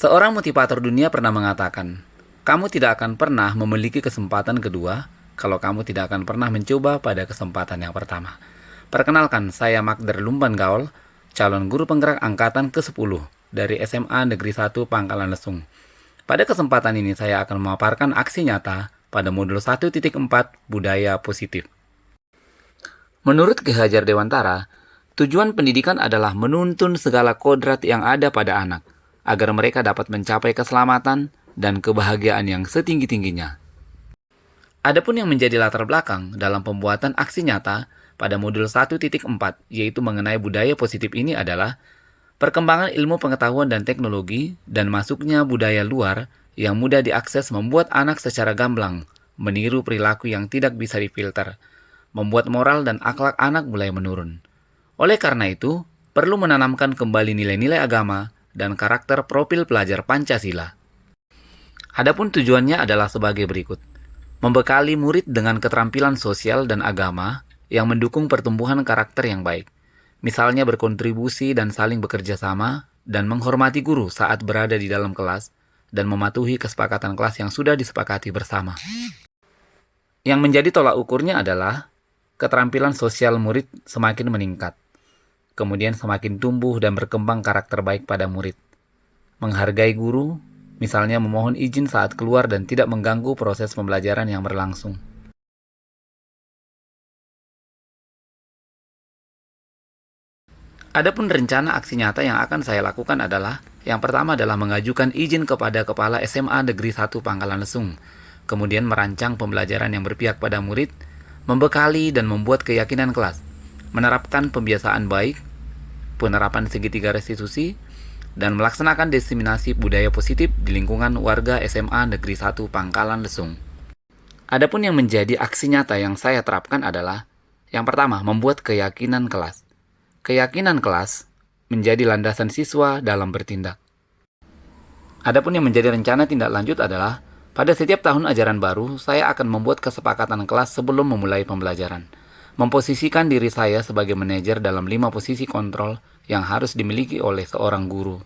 Seorang motivator dunia pernah mengatakan, kamu tidak akan pernah memiliki kesempatan kedua kalau kamu tidak akan pernah mencoba pada kesempatan yang pertama. Perkenalkan, saya Magder Lumban Gaul, calon guru penggerak angkatan ke-10 dari SMA Negeri 1 Pangkalan Lesung. Pada kesempatan ini saya akan memaparkan aksi nyata pada modul 1.4 Budaya Positif. Menurut Ki Hajar Dewantara, tujuan pendidikan adalah menuntun segala kodrat yang ada pada anak, agar mereka dapat mencapai keselamatan dan kebahagiaan yang setinggi-tingginya. Adapun yang menjadi latar belakang dalam pembuatan aksi nyata pada modul 1.4, yaitu mengenai budaya positif ini adalah perkembangan ilmu pengetahuan dan teknologi dan masuknya budaya luar yang mudah diakses membuat anak secara gamblang meniru perilaku yang tidak bisa difilter, membuat moral dan akhlak anak mulai menurun. Oleh karena itu, perlu menanamkan kembali nilai-nilai agama dan karakter profil pelajar Pancasila. Adapun tujuannya adalah sebagai berikut. Membekali murid dengan keterampilan sosial dan agama yang mendukung pertumbuhan karakter yang baik. Misalnya berkontribusi dan saling bekerja sama dan menghormati guru saat berada di dalam kelas dan mematuhi kesepakatan kelas yang sudah disepakati bersama. Yang menjadi tolak ukurnya adalah keterampilan sosial murid semakin meningkat. Kemudian semakin tumbuh dan berkembang karakter baik pada murid. Menghargai guru, misalnya memohon izin saat keluar dan tidak mengganggu proses pembelajaran yang berlangsung. Adapun rencana aksi nyata yang akan saya lakukan adalah, yang pertama adalah mengajukan izin kepada Kepala SMA Negeri 1 Pangkalan Lesung, kemudian merancang pembelajaran yang berpihak pada murid, membekali dan membuat keyakinan kelas, menerapkan pembiasaan baik, penerapan segitiga restitusi, dan melaksanakan diseminasi budaya positif di lingkungan warga SMA Negeri 1 Pangkalan Lesung. Adapun yang menjadi aksi nyata yang saya terapkan adalah, yang pertama, membuat keyakinan kelas. Keyakinan kelas menjadi landasan siswa dalam bertindak. Adapun yang menjadi rencana tindak lanjut adalah, pada setiap tahun ajaran baru, saya akan membuat kesepakatan kelas sebelum memulai pembelajaran. Memposisikan diri saya sebagai manajer dalam 5 posisi kontrol yang harus dimiliki oleh seorang guru.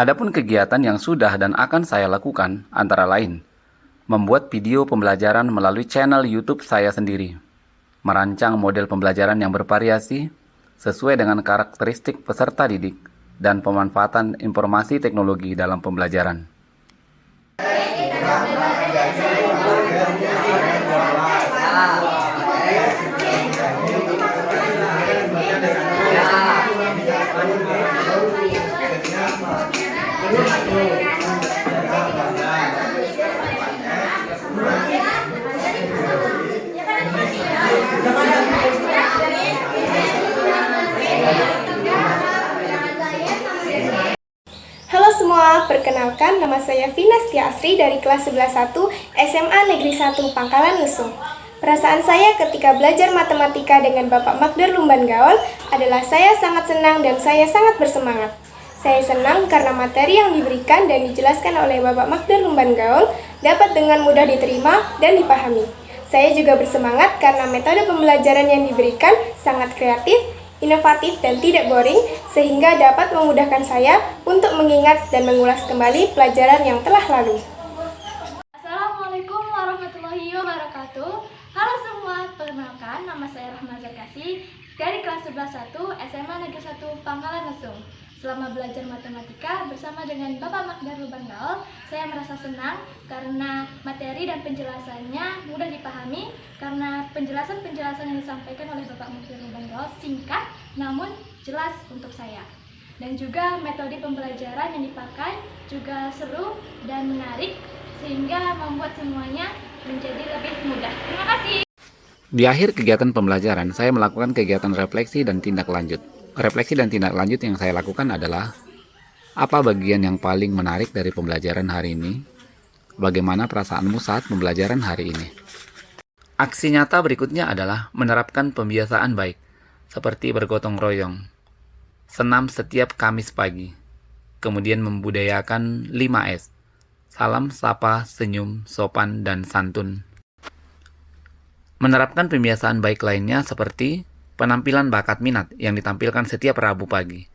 Adapun kegiatan yang sudah dan akan saya lakukan antara lain, membuat video pembelajaran melalui channel YouTube saya sendiri, merancang model pembelajaran yang bervariasi sesuai dengan karakteristik peserta didik, dan pemanfaatan informasi teknologi dalam pembelajaran. Halo semua, perkenalkan nama saya Vina Setia Asri dari kelas 11.1 SMA Negeri 1 Pangkalan Lesung. Perasaan saya ketika belajar matematika dengan Bapak Magder Lumban Gaul adalah saya sangat senang dan saya sangat bersemangat. Saya senang karena materi yang diberikan dan dijelaskan oleh Bapak Magder Lumban Gaul dapat dengan mudah diterima dan dipahami. Saya juga bersemangat karena metode pembelajaran yang diberikan sangat kreatif, inovatif dan tidak boring, sehingga dapat memudahkan saya untuk mengingat dan mengulas kembali pelajaran yang telah lalu. Assalamualaikum warahmatullahi wabarakatuh. Halo semua, perkenalkan nama saya Rahma Zakasi dari kelas 11.1 SMA Negeri 1 Pangkalan Lesung. Selama belajar matematika bersama dengan Bapak Magder Lumban Gaul, saya merasa senang karena materi dan penjelasannya mudah dipahami, karena penjelasan-penjelasan yang disampaikan oleh Bapak Magder Lumban Gaul singkat namun jelas untuk saya. Dan juga metode pembelajaran yang dipakai juga seru dan menarik, sehingga membuat semuanya menjadi lebih mudah. Terima kasih. Di akhir kegiatan pembelajaran, saya melakukan kegiatan refleksi dan tindak lanjut. Refleksi dan tindak lanjut yang saya lakukan adalah, apa bagian yang paling menarik dari pembelajaran hari ini? Bagaimana perasaanmu saat pembelajaran hari ini? Aksi nyata berikutnya adalah menerapkan pembiasaan baik, seperti bergotong royong, senam setiap Kamis pagi, kemudian membudayakan 5S, salam, sapa, senyum, sopan, dan santun. Menerapkan pembiasaan baik lainnya seperti penampilan bakat minat yang ditampilkan setiap Rabu pagi.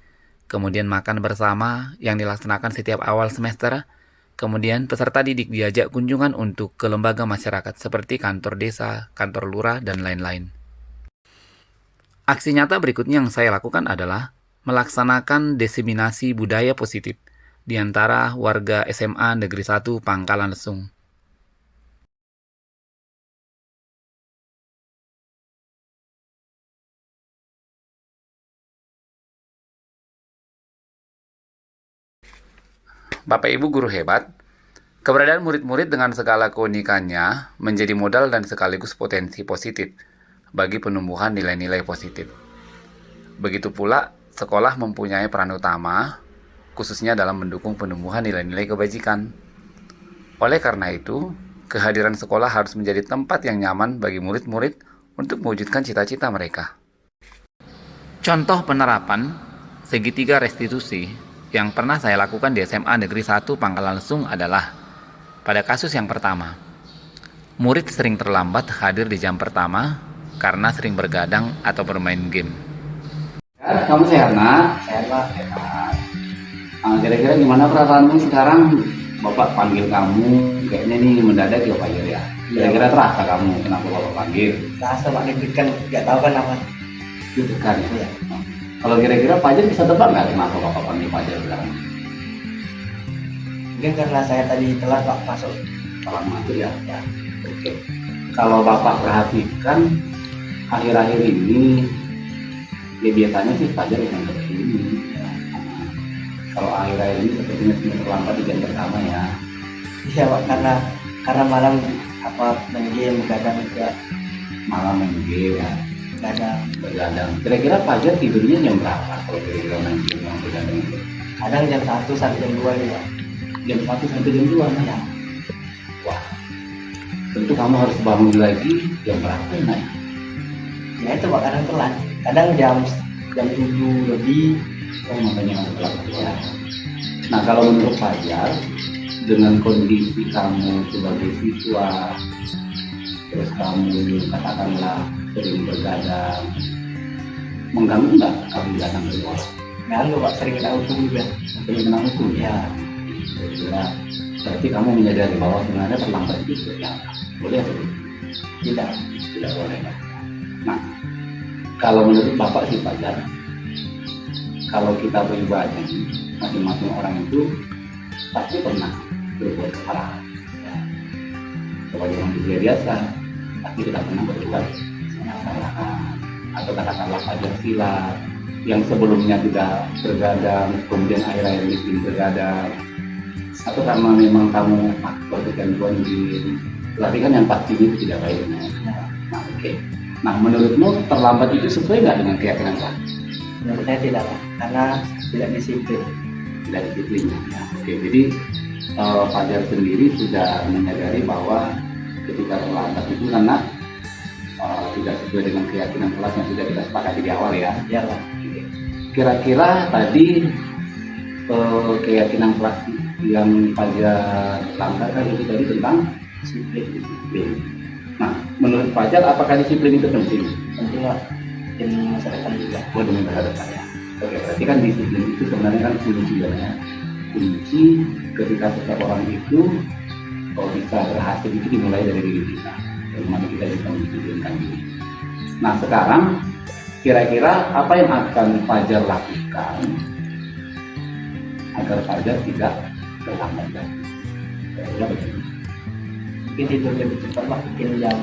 kemudian makan bersama yang dilaksanakan setiap awal semester, kemudian peserta didik diajak kunjungan untuk ke lembaga masyarakat seperti kantor desa, kantor lurah, dan lain-lain. Aksi nyata berikutnya yang saya lakukan adalah melaksanakan diseminasi budaya positif di antara warga SMA Negeri 1 Pangkalan Lesung. Bapak Ibu guru hebat, keberadaan murid-murid dengan segala keunikannya menjadi modal dan sekaligus potensi positif bagi penumbuhan nilai-nilai positif. Begitu pula, sekolah mempunyai peran utama, khususnya dalam mendukung penumbuhan nilai-nilai kebajikan. Oleh karena itu, kehadiran sekolah harus menjadi tempat yang nyaman bagi murid-murid untuk mewujudkan cita-cita mereka. Contoh penerapan segitiga restitusi yang pernah saya lakukan di SMA Negeri 1 Pangkalan Lesung adalah, pada kasus yang pertama, murid sering terlambat hadir di jam pertama karena sering bergadang atau bermain game. Kamu sehat, nak? Sehat, Pak. Sehat. Kira-kira gimana perasaanmu sekarang? Bapak panggil kamu, kayaknya ini mendadak ya Pak ya? Kira-kira terasa kamu kenapa Bapak panggil? Terasa Pak, deg-degan, nggak tahu kan apa. Deg-degan ya? Iya. Kalau kira-kira Fajar bisa tebak nggak kenapa Bapak panggil Fajar sekarang? Mungkin karena saya tadi telat Pak masuk. Telat masuk ya? Ya. Oke. Kalau Bapak perhatikan akhir-akhir ini, ya biasanya sih Fajar yang seperti ini. Kalau akhir-akhir ini sepertinya sudah terlambat di jam pertama ya. Iya Pak, karena malam main game begadang juga. Malam main game ya. Begadang. Kira-kira Fajar tidurnya jam berapa kalau kira-kira main game yang begadang itu? Kadang jam 1 sampai jam 2 nih Pak. Jam 1 sampai jam 2 ya. Wah. Tentu kamu harus bangun lagi jam berapa ya? Ya itu Pak, kadang telat. Kadang jam 7 lebih. Oh, makanya kamu telat ya. Nah, kalau menurut Fajar, dengan kondisi kamu sebagai siswa, terus kamu katakanlah sering bergadang, mengganggu nggak kamu datang ke sekolah? Ganggu Pak, sering kena hukum juga. Sering kena hukum ya? Kira-kira berarti kamu menyadari bahwa sebenarnya terlambat itu ya? Boleh atau tidak? Tidak boleh. Nah, kalau menurut Bapak sih Fajar, kalau kita pribadi, masing-masing orang itu pasti pernah berbuat kesalahan. Ya. Sebagai manusia biasa, pasti kita pernah berbuat kesalahan. Atau katakanlah Fajar silat, yang sebelumnya tidak bergadang, kemudian akhir-akhir ini bergadang. Atau karena memang kamu faktor kegangguan di, berarti kan yang pasti itu tidak baik. Nah, oke. Nah, menurutmu terlambat itu sesuai nggak dengan keyakinan kamu? Menurut saya tidak Pak, karena tidak disiplin. Tidak disiplin. Ya. Oke, jadi Fajar sendiri sudah menyadari bahwa ketika terlambat itu karena tidak sesuai dengan keyakinan kelas yang sudah kita sepakati di awal ya. Iya Pak. Kira-kira tadi keyakinan kelas yang Fajar langgarkan itu tadi tentang disiplin. Nah, menurut Fajar apakah disiplin itu penting? Penting Pak, demi masa depan juga. Oh, demi masa depan ya. Oke, berarti kan disiplin itu sebenarnya kan kunci ya. Kunci ketika seseorang itu bisa berhasil itu dimulai dari diri kita. Bagaimana kita bisa mendisiplinkan diri. Nah, sekarang kira-kira apa yang akan Fajar lakukan agar Fajar tidak terlambat lagi? Kira-kira bagaimana? Mungkin tidur lebih cepat Pak, mungkin jam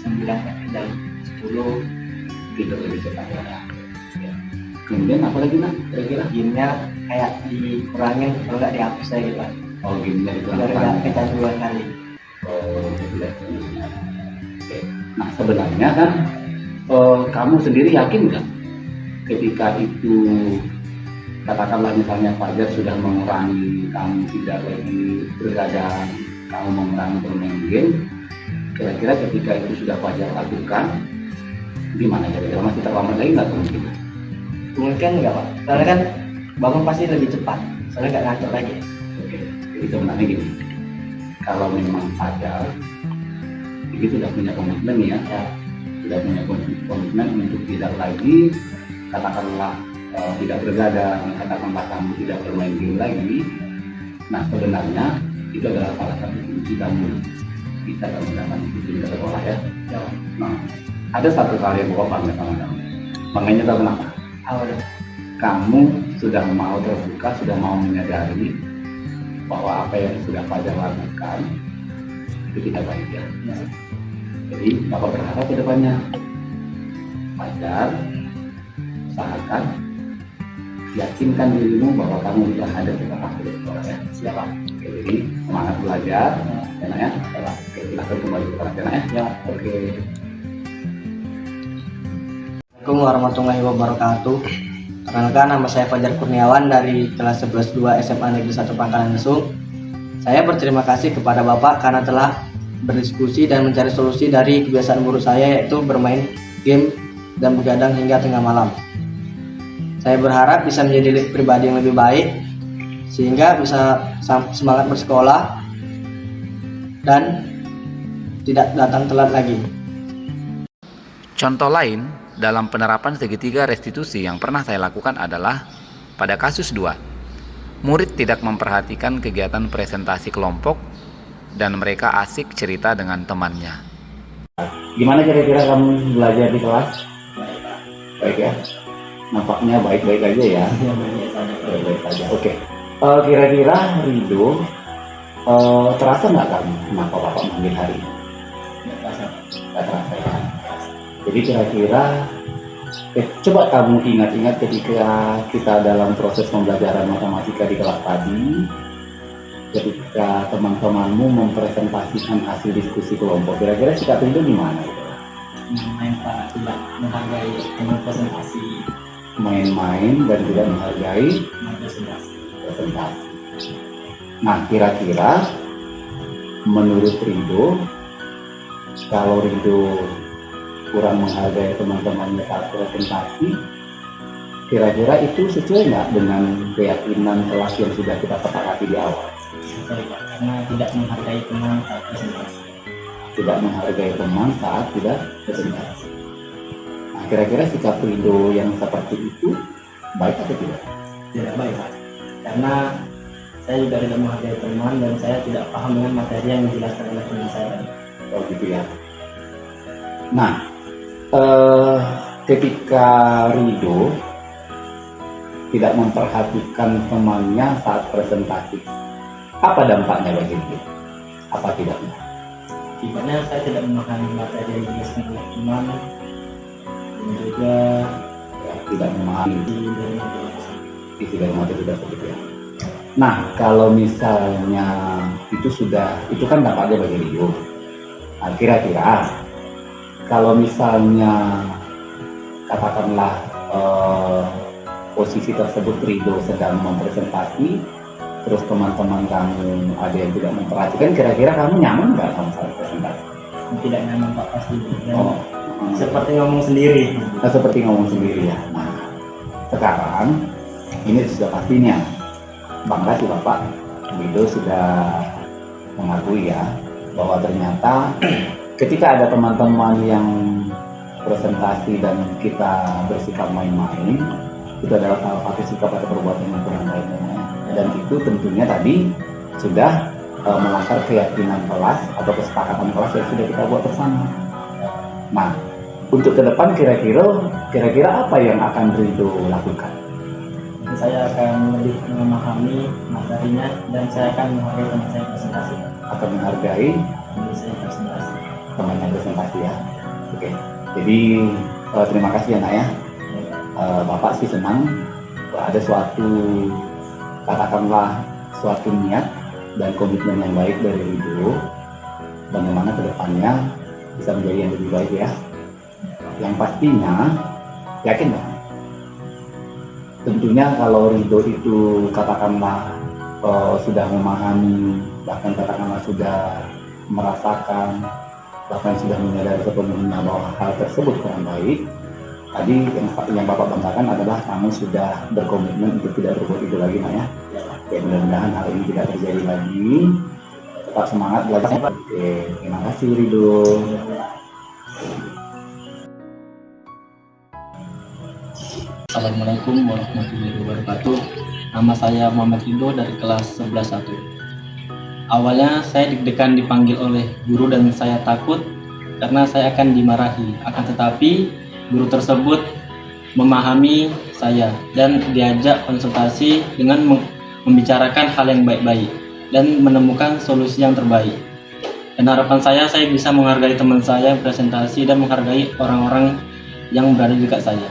9 jam 10 Tidur lebih cepat ya. Kemudian apa lagi nak? Kira-kira gamenya kayak dikurangin, kalau nggak dihapus aja Pak. oh gamenya Biar dikurangkan. nggak kecanduan kali. Oh, tidak. Oke. Nah, sebenarnya kan kamu sendiri yakin nggak ketika itu katakanlah misalnya Fajar sudah mengurangi, kamu tidak lagi bergadang, kamu mengurangi bermain game, kira-kira ketika itu sudah Fajar lakukan, gimana kira-kira masih terlambat lagi nggak mungkin? Mungkin nggak Pak, soalnya kan bangun pasti lebih cepat, soalnya nggak ngantuk lagi. Oke, jadi sebenarnya gini, kalau memang Fajar ini sudah punya komitmen ya, sudah punya komitmen untuk tidak lagi katakanlah tidak bergadang, katakanlah kamu tidak bermain game lagi. Nah, sebenarnya itu adalah salah satu kunci kamu bisa kamu dapat di sekolah ya. Nah, ada satu hal yang gue bangga sama kamu. Bangganya tahu kenapa? Kamu sudah mau terbuka, sudah mau menyadari bahwa apa yang sudah Fajar lakukan itu tidak baik ya. Jadi Bapak berharap ke depannya Fajar usahakan yakinkan dirimu bahwa kamu bisa hadir di tempat di sekolah ya. Siapa? Jadi semangat belajar, ya. Oke, silahkan kembali ke kelas ya. Ya, oke. Assalamualaikum warahmatullahi wabarakatuh. Perkenalkan, nama saya Fajar Kurniawan dari kelas 11-2 SMA Negeri 1 Pangkalan Lesung. Saya berterima kasih kepada Bapak karena telah berdiskusi dan mencari solusi dari kebiasaan buruk saya, yaitu bermain game dan begadang hingga tengah malam. Saya berharap bisa menjadi pribadi yang lebih baik sehingga bisa semangat bersekolah dan tidak datang telat lagi. Contoh lain dalam penerapan segitiga restitusi yang pernah saya lakukan adalah pada kasus 2. Murid tidak memperhatikan kegiatan presentasi kelompok dan mereka asik cerita dengan temannya. Gimana kira-kira kamu belajar di kelas? Baik ya? Nampaknya baik-baik aja ya? Baik-baik saja. Oke. Kira-kira Rido, terasa nggak kamu kenapa Bapak manggil hari ini? Nggak terasa ya? Jadi kira-kira coba kamu ingat-ingat ketika kita dalam proses pembelajaran matematika di kelas tadi, ketika teman-temanmu mempresentasikan hasil diskusi kelompok, kira-kira sikap itu gimana? Main Pak, tidak menghargai teman presentasi. Main-main dan tidak menghargai presentasi. Nah, kira-kira menurut Rido, kalau Rido kurang menghargai teman-temannya saat presentasi, kira-kira itu sesuai nggak dengan keyakinan kelas yang sudah kita sepakati di awal? Sesuai Pak, karena tidak menghargai teman saat presentasi. Tidak menghargai teman saat tidak presentasi. Nah, kira-kira sikap Rido yang seperti itu baik atau tidak? Tidak baik Pak, karena saya juga tidak menghargai teman dan saya tidak paham dengan materi yang dijelaskan oleh teman saya. Oh gitu ya. Nah, ketika Rido tidak memperhatikan temannya saat presentasi, apa dampaknya bagi dia? Apa tidaknya? Akibatnya saya tidak memahami materi yang dijelaskan oleh teman dan juga Tidak memahami dari materi tersebut. isi dari materi tersebut ya. Nah, kalau misalnya itu kan dampaknya bagi Rido. Nah, kira-kira kalau misalnya katakanlah posisi tersebut Rido sedang mempresentasi, terus teman-teman kamu ada yang tidak memperhatikan, kira-kira kamu nyaman nggak sama saat presentasi? Tidak nyaman Pak pasti. Dan Oh, seperti ngomong sendiri. nah, seperti ngomong sendiri ya. Nah, sekarang ini sudah pastinya bangga sih Bapak, Rido sudah mengakui ya bahwa ternyata ketika ada teman-teman yang presentasi dan kita bersikap main-main, itu adalah salah satu sikap atau perbuatan yang kurang baik namanya. Dan itu tentunya tadi sudah melanggar keyakinan kelas atau kesepakatan kelas yang sudah kita buat bersama. Nah, untuk ke depan kira-kira apa yang akan Rido lakukan? Saya akan lebih memahami materinya dan saya akan menghargai teman saya presentasi. Akan menghargai Teman saya presentasi. temannya presentasi ya. Oke. Jadi terima kasih ya Nak ya. Bapak sih senang ada suatu katakanlah suatu niat dan komitmen yang baik dari Rido, bagaimana kedepannya bisa menjadi yang lebih baik ya. Yang pastinya yakin dong. Tentunya kalau Rido itu katakanlah sudah memahami, bahkan katakanlah sudah merasakan, bahkan sudah menyadari sepenuhnya bahwa hal tersebut kurang baik. Tadi yang Bapak banggakan adalah kamu sudah berkomitmen untuk tidak berbuat itu lagi, Nak ya. Ya, mudah-mudahan hal ini tidak terjadi lagi. Tetap semangat belajar. Oke, terima kasih Rido. Assalamualaikum warahmatullahi wabarakatuh. Nama saya Muhammad Rido dari kelas 11-1. Awalnya saya deg-degan dipanggil oleh guru dan saya takut karena saya akan dimarahi. Akan tetapi guru tersebut memahami saya dan diajak konsultasi dengan membicarakan hal yang baik-baik dan menemukan solusi yang terbaik. Dan harapan saya bisa menghargai teman saya yang presentasi dan menghargai orang-orang yang berada di dekat saya.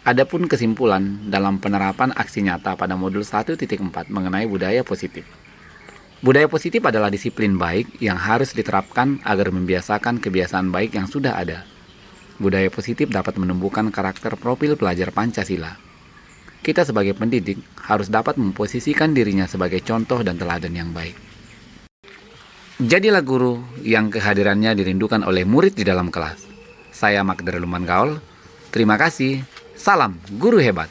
Adapun kesimpulan dalam penerapan aksi nyata pada modul 1.4 mengenai budaya positif. Budaya positif adalah disiplin baik yang harus diterapkan agar membiasakan kebiasaan baik yang sudah ada. Budaya positif dapat menumbuhkan karakter profil pelajar Pancasila. Kita sebagai pendidik harus dapat memposisikan dirinya sebagai contoh dan teladan yang baik. Jadilah guru yang kehadirannya dirindukan oleh murid di dalam kelas. Saya Magder Lumban Gaul. Terima kasih. Salam guru hebat.